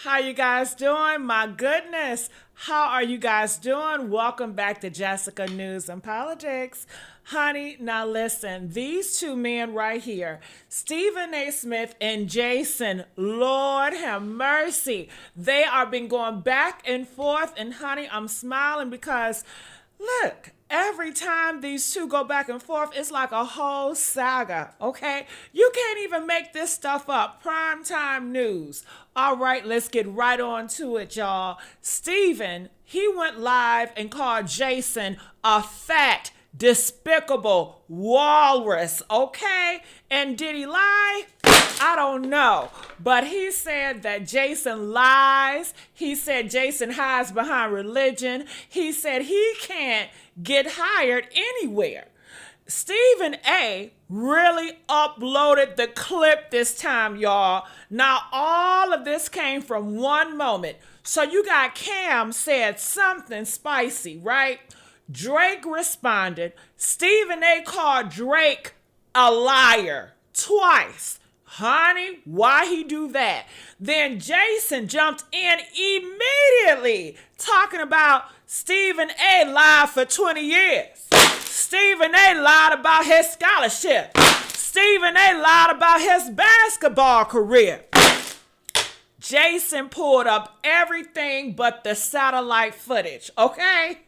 How you guys doing? My goodness. How are you guys doing? Welcome back to Jessica News and Politics. Honey, now listen, these two men right here, Stephen A. Smith and Jason, Lord have mercy. They are been going back and forth, and honey, I'm smiling because look, every time these two go back and forth, it's like a whole saga, okay? You can't even make this stuff up. Primetime news. All right, let's get right on to it, y'all. Steven, he went live and called Jason a fat, despicable walrus, okay? And did he lie? I don't know. But he said that Jason lies. He said Jason hides behind religion. He said he can't get hired anywhere. Stephen A. really uploaded the clip this time, y'all. Now, all of this came from one moment. So you got Cam said something spicy, right? Drake responded. Stephen A. called Drake a liar twice. Honey, why he do that? Then Jason jumped in immediately talking about Stephen A. lied for 20 years. Stephen A. lied about his scholarship. Stephen A. lied about his basketball career. Jason pulled up everything but the satellite footage, okay?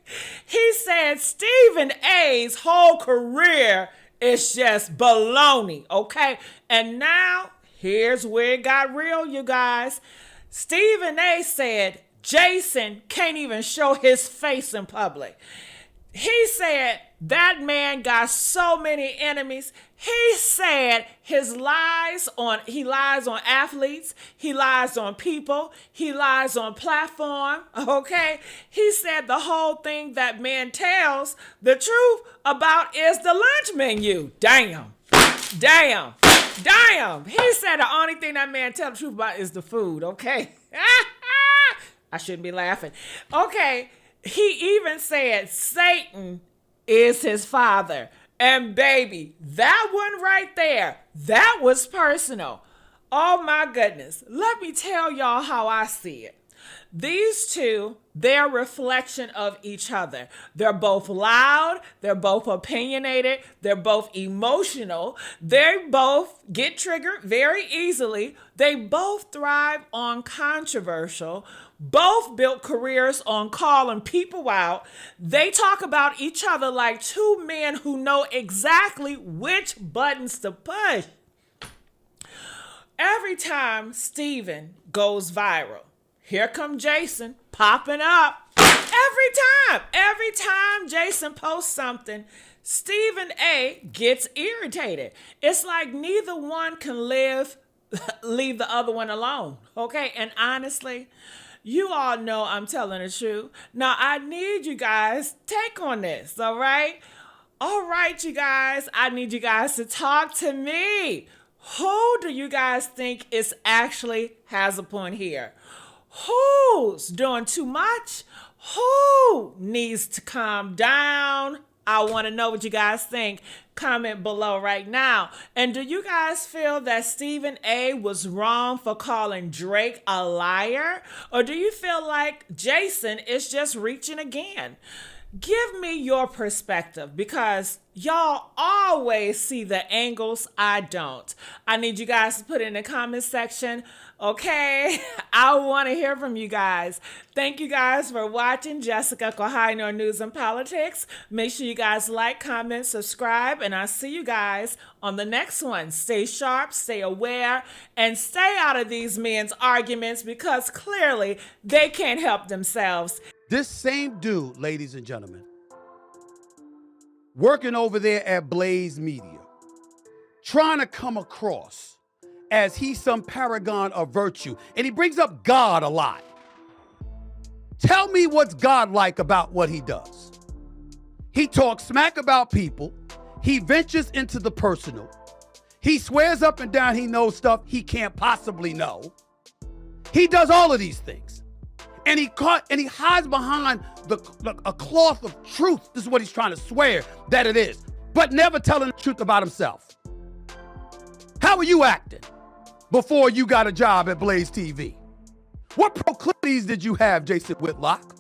He said Stephen A.'s whole career is just baloney, okay? And now, here's where it got real, you guys. Stephen A. said Jason can't even show his face in public. He said that man got so many enemies. He said he lies on athletes, he lies on people, he lies on platform, okay? He said the whole thing that man tells the truth about is the lunch menu. Damn. He said the only thing that man tells the truth about is the food, okay? I shouldn't be laughing. Okay. He even said Satan is his father. And baby, that one right there, that was personal. Oh my goodness. Let me tell y'all how I see it. These two, they're a reflection of each other. They're both loud. They're both opinionated. They're both emotional. They both get triggered very easily. They both thrive on controversial. Both built careers on calling people out. They talk about each other like two men who know exactly which buttons to push. Every time Steven goes viral, here come Jason popping up. Every time Jason posts something, Stephen A. gets irritated. It's like neither one can leave the other one alone. Okay, and honestly, you all know I'm telling the truth. Now, I need you guys take on this, all right? All right, you guys, I need you guys to talk to me. Who do you guys think is actually has a point here? Who's doing too much? Who needs to calm down? I want to know what you guys think. Comment below right now. And do you guys feel that Stephen A. was wrong for calling Drake a liar? Or do you feel like Jason is just reaching again? Give me your perspective because y'all always see the angles I don't. I need you guys to put it in the comment section. Okay, I want to hear from you guys. Thank you guys for watching Jessica Kohino News and Politics. Make sure you guys like, comment, subscribe, and I'll see you guys on the next one. Stay sharp, stay aware, and stay out of these men's arguments because clearly they can't help themselves. This same dude, ladies and gentlemen, working over there at Blaze Media, trying to come across as he's some paragon of virtue. And he brings up God a lot. Tell me what's God like about what he does. He talks smack about people. He ventures into the personal. He swears up and down he knows stuff he can't possibly know. He does all of these things. And he hides behind a cloth of truth. This is what he's trying to swear that it is, but never telling the truth about himself. How are you acting before you got a job at Blaze TV? What proclivities did you have, Jason Whitlock?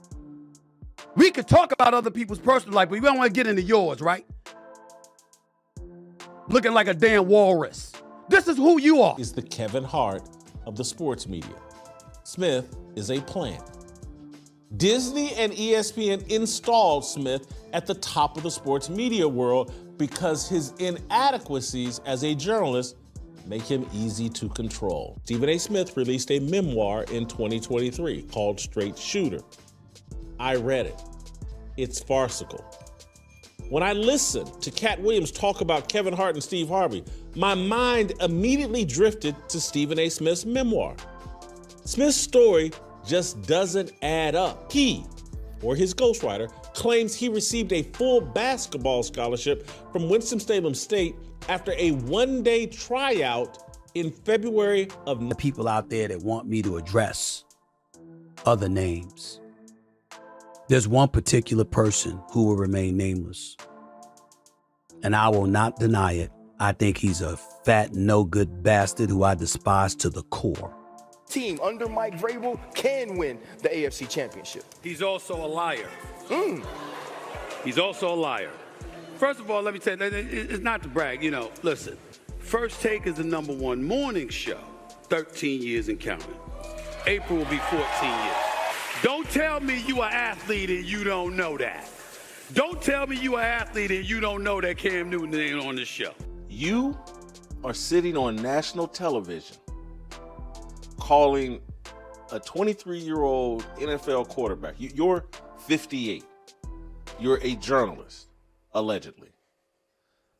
We could talk about other people's personal life, but we don't want to get into yours, right? Looking like a damn walrus. This is who you are. Is the Kevin Hart of the sports media. Smith is a plant. Disney and ESPN installed Smith at the top of the sports media world because his inadequacies as a journalist make him easy to control. Stephen A. Smith released a memoir in 2023 called Straight Shooter. I read it. It's farcical. When I listened to Cat Williams talk about Kevin Hart and Steve Harvey, my mind immediately drifted to Stephen A. Smith's memoir. Smith's story just doesn't add up. He, or his ghostwriter, claims he received a full basketball scholarship from Winston-Salem State after a one-day tryout in February of... The people out there that want me to address other names. There's one particular person who will remain nameless, and I will not deny it. I think he's a fat, no-good bastard who I despise to the core. Team under Mike Vrabel can win the AFC Championship. He's also a liar. He's also a liar. First of all, let me tell you, it's not to brag. Listen, First Take is the #1 morning show, 13 years and counting. April will be 14 years. Don't tell me you are an athlete and you don't know that. Don't tell me you are an athlete and you don't know that Cam Newton ain't on this show. You are sitting on national television calling a 23-year-old NFL quarterback. You're 58. You're a journalist, allegedly.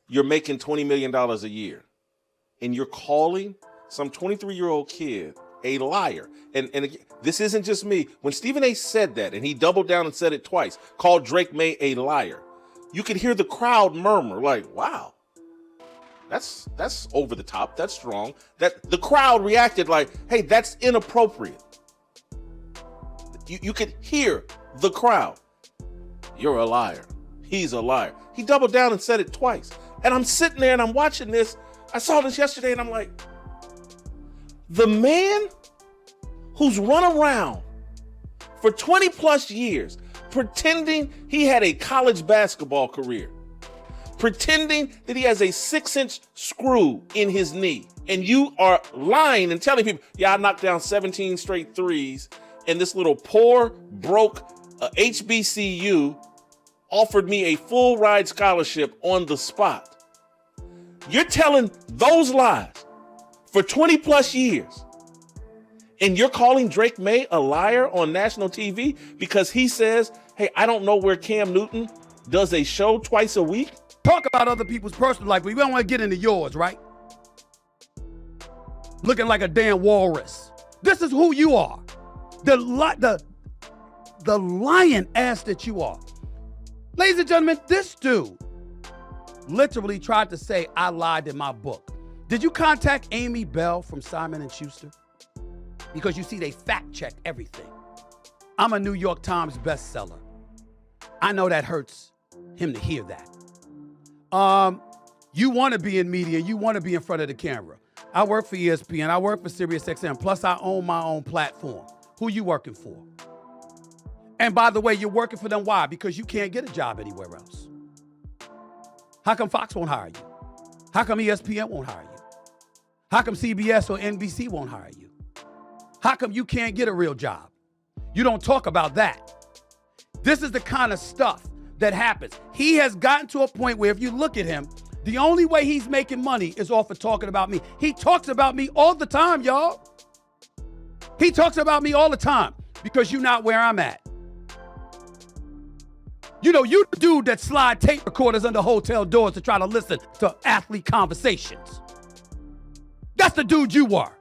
You're making $20 million a year. And you're calling some 23-year-old kid a liar. And again, this isn't just me. When Stephen A. said that, and he doubled down and said it twice, called Drake Maye a liar, you could hear the crowd murmur like, wow, that's over the top. That's strong. That the crowd reacted like, hey, that's inappropriate. You could hear the crowd. You're a liar. He's a liar. He doubled down and said it twice. And I'm sitting there and I'm watching this. I saw this yesterday and I'm like, the man who's run around for 20 plus years pretending he had a college basketball career, pretending that he has a 6-inch screw in his knee, and you are lying and telling people, yeah, I knocked down 17 straight threes, and this little poor, broke HBCU offered me a full ride scholarship on the spot. You're telling those lies for 20 plus years, and you're calling Drake Maye a liar on national TV because he says, hey, I don't know where Cam Newton does a show twice a week? Talk about other people's personal life, but we don't want to get into yours, right? Looking like a damn walrus. This is who you are. The lion ass that you are. Ladies and gentlemen, this dude literally tried to say I lied in my book. Did you contact Amy Bell from Simon & Schuster? Because you see, they fact check everything. I'm a New York Times bestseller. I know that hurts him to hear that. You want to be in media. You want to be in front of the camera. I work for ESPN. I work for SiriusXM. Plus, I own my own platform. Who you working for? And by the way, you're working for them. Why? Because you can't get a job anywhere else. How come Fox won't hire you? How come ESPN won't hire you? How come CBS or NBC won't hire you? How come you can't get a real job? You don't talk about that. This is the kind of stuff that happens. He has gotten to a point where if you look at him, the only way he's making money is off of talking about me. He talks about me all the time, y'all. He talks about me all the time because you're not where I'm at. You know, you the dude that slide tape recorders under hotel doors to try to listen to athlete conversations. That's the dude you are.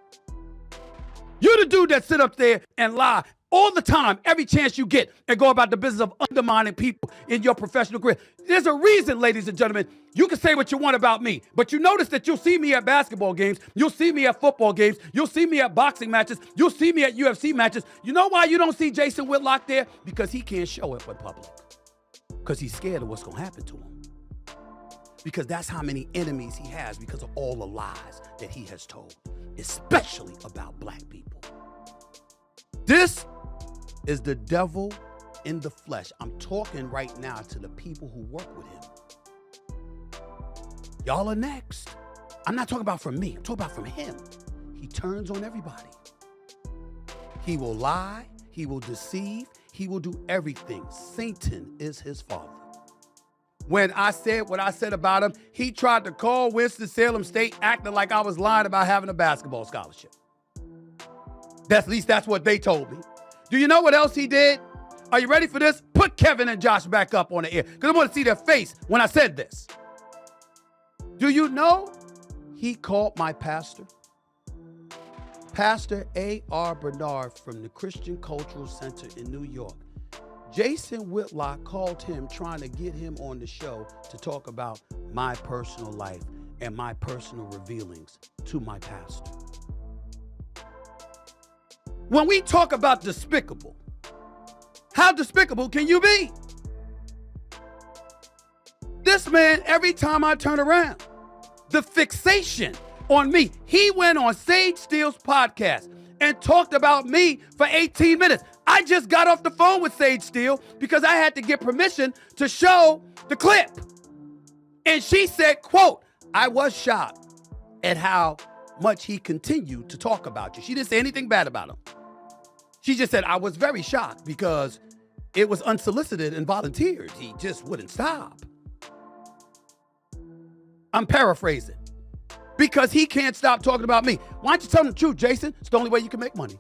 You're the dude that sit up there and lie all the time, every chance you get, and go about the business of undermining people in your professional career. There's a reason, ladies and gentlemen, you can say what you want about me, but you notice that you'll see me at basketball games, you'll see me at football games, you'll see me at boxing matches, you'll see me at UFC matches. You know why you don't see Jason Whitlock there? Because he can't show it for the public. Because he's scared of what's going to happen to him. Because that's how many enemies he has because of all the lies that he has told, especially about black people. This is the devil in the flesh. I'm talking right now to the people who work with him. Y'all are next. I'm not talking about from me. I'm talking about from him. He turns on everybody. He will lie. He will deceive. He will do everything. Satan is his father. When I said what I said about him, he tried to call Winston-Salem State acting like I was lying about having a basketball scholarship. At least that's what they told me. Do you know what else he did? Are you ready for this? Put Kevin and Josh back up on the air because I want to see their face when I said this. Do you know he called my pastor? Pastor A.R. Bernard from the Christian Cultural Center in New York. Jason Whitlock called him trying to get him on the show to talk about my personal life and my personal revealings to my pastor. When we talk about despicable, how despicable can you be? This man, every time I turn around, the fixation on me. He went on Sage Steele's podcast and talked about me for 18 minutes. I just got off the phone with Sage Steele because I had to get permission to show the clip. And she said, quote, I was shocked at how much he continued to talk about you. She didn't say anything bad about him. She just said, I was very shocked because it was unsolicited and volunteered. He just wouldn't stop. I'm paraphrasing. Because he can't stop talking about me. Why don't you tell him the truth, Jason? It's the only way you can make money.